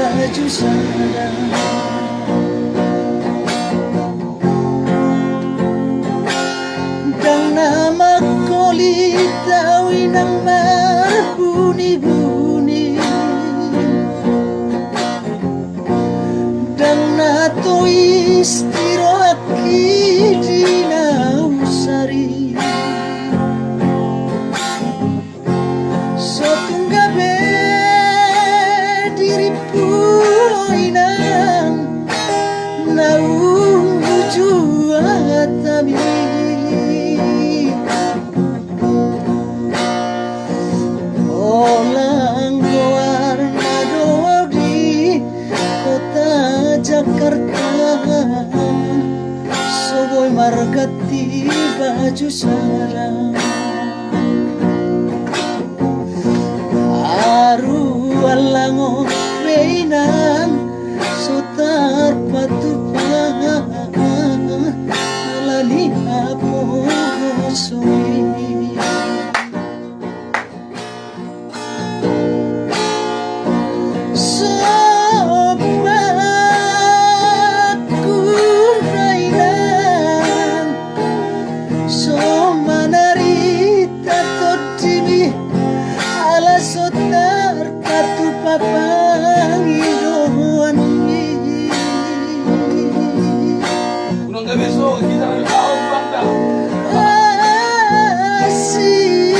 baju sana. Dan nama kulit tawin ng marbuni-buni, dan nato istiro aki dinausari. Sotong gabi diripu inang nauju atami. Olang goar na di kota Jakarta, soboy margati baju sarang. Aru alango beinang sotar patupa alali apo soi. Sobaku rainan so manarita totimi ala sotar katu papang idoan ni. Unang gabi so kita ng taong bangda. Asiraminan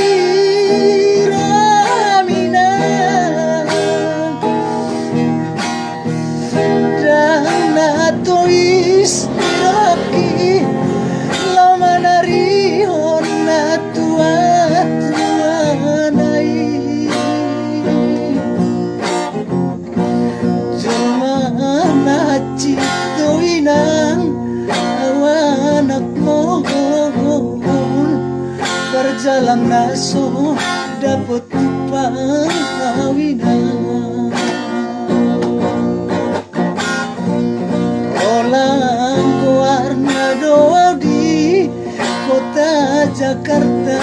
dan nato istiraki lamanarihon na tuwa-tuwanay. Jumana cito inang awanak mo, berjalan naso dapat tupang kawinan. Olang keluar na doa di kota Jakarta,